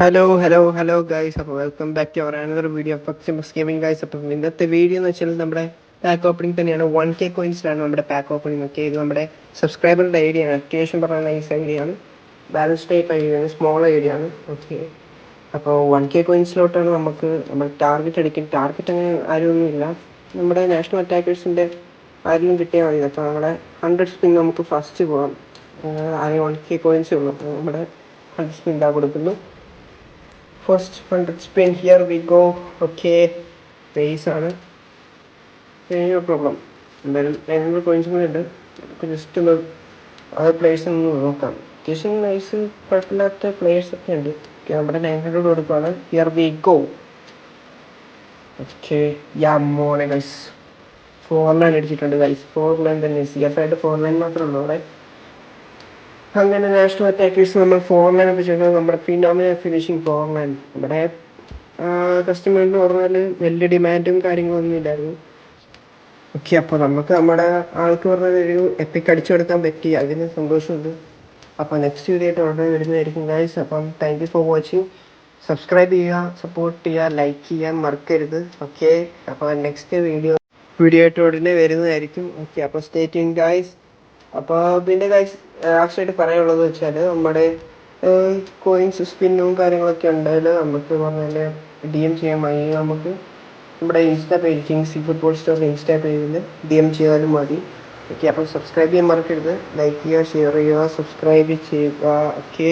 Hello guys. അപ്പോൾ welcome back to our another video of ഫക്സിമസ് gaming guys. അപ്പം ഇന്നത്തെ വീഡിയോ എന്ന് വെച്ചാൽ നമ്മുടെ പാക്ക് ഓപ്പണിംഗ് തന്നെയാണ്. 1K കോയിൻസിലാണ് നമ്മുടെ പാക്ക് ഓപ്പണിംഗ് ഒക്കെ. ഇത് നമ്മുടെ സബ്സ്ക്രൈബറിൻ്റെ ഐഡിയ ആണ്. അത്യാവശ്യം പറഞ്ഞാൽ നൈസ് ഐഡിയ ആണ്. ബാലൻസ് ടൈപ്പ് ഐഡിയ ആണ്, സ്മോൾ ഐഡിയ ആണ്. ഓക്കെ, അപ്പോൾ 1K കോയിൻസിലോട്ടാണ് നമുക്ക് നമ്മൾ ടാർഗറ്റ് അടിക്കും. ടാർഗറ്റ് അങ്ങനെ ആരുമൊന്നുമില്ല, നമ്മുടെ നാഷണൽ അറ്റാക്കേഴ്സിൻ്റെ ആരെങ്കിലും കിട്ടിയാൽ മതി. അപ്പോൾ നമ്മുടെ 100 സ്പിൻ നമുക്ക് ഫസ്റ്റ് പോകാം. ആദ്യം 1K കോയിൻസേ ഉള്ളൂ. അപ്പോൾ നമ്മുടെ 100 സ്പിൻ ഇതാ കൊടുക്കുന്നു. First 100 spin, here we go. Okay, base ആണ്, നോ പ്രോബ്ലം. എന്തായാലും 900 കോയിൻസും കൂടെ ഉണ്ട്. നമുക്ക് ജസ്റ്റ് ഒന്ന് ആ പ്ലേയേഴ്സ് ഒന്ന് നോക്കാം. അത്യാവശ്യം നൈസ് കുഴപ്പമില്ലാത്ത പ്ലേയേഴ്സൊക്കെ ഉണ്ട്. നമ്മുടെ 900 കൊടുക്കുകയാണ്. Here we go. ഓക്കെ, യാ മോനെ ഗൈസ്, 4 ലൈൻ അടിച്ചിട്ടുണ്ട് ഗൈസ്. 4 ലൈൻ തന്നെ, CF ആയിട്ട് 4 ലൈൻ മാത്രമേ ഉള്ളൂ അവിടെ. അങ്ങനെ നാഷണൽ അറ്റാക്കേഴ്സ് നമ്മൾ 4 ലൈൻ ഒക്കെ ചെയ്യുന്നത് നമ്മുടെ ഫിനോമിനൽ ഫിനിഷിങ് 4 ലൈൻ. നമ്മുടെ കസ്റ്റമറിന് പറഞ്ഞാൽ വലിയ ഡിമാൻഡും കാര്യങ്ങളൊന്നും ഇല്ലായിരുന്നു. ഓക്കെ, അപ്പോൾ നമുക്ക് നമ്മുടെ ആൾക്ക് പറഞ്ഞാൽ ഒരു എപ്പിക് അടിച്ചു കൊടുക്കാൻ പറ്റി, അതിന് സന്തോഷമുണ്ട്. അപ്പോൾ നെക്സ്റ്റ് വീഡിയോ ആയിട്ട് ഉടനെ വരുന്നതായിരിക്കും ഗൈസ്. അപ്പം thank you for watching. Subscribe ചെയ്യുക, സപ്പോർട്ട് ചെയ്യുക, ലൈക്ക് ചെയ്യാൻ മറക്കരുത്. ഓക്കെ, അപ്പോൾ നെക്സ്റ്റ് വീഡിയോ ആയിട്ട് ഉടനെ വരുന്നതായിരിക്കും. ഓക്കെ, അപ്പോൾ സ്റ്റേ ട്യൂൺ ഗൈസ്. അപ്പോൾ പിന്നെ ഗൈസ് ലാസ്റ്റായിട്ട് പറയാനുള്ളത് വെച്ചാൽ നമ്മുടെ കോയിൻസ് സ്പിന്നും കാര്യങ്ങളൊക്കെ ഉണ്ടെങ്കിൽ നമുക്ക് പറഞ്ഞാൽ DM ചെയ്യാൻ മതി. നമുക്ക് നമ്മുടെ ഇൻസ്റ്റാ പേജ് കിങ്സി ഫുട്ബോൾ സ്റ്റോർ ഇൻസ്റ്റാ പേജിൽ DM ചെയ്താലും മതി. ഓക്കെ, അപ്പോൾ സബ്സ്ക്രൈബ് ചെയ്യാൻ മറക്കരുത്. ലൈക്ക് ചെയ്യുക, ഷെയർ ചെയ്യുക, സബ്സ്ക്രൈബ് ചെയ്യുക. ഓക്കെ.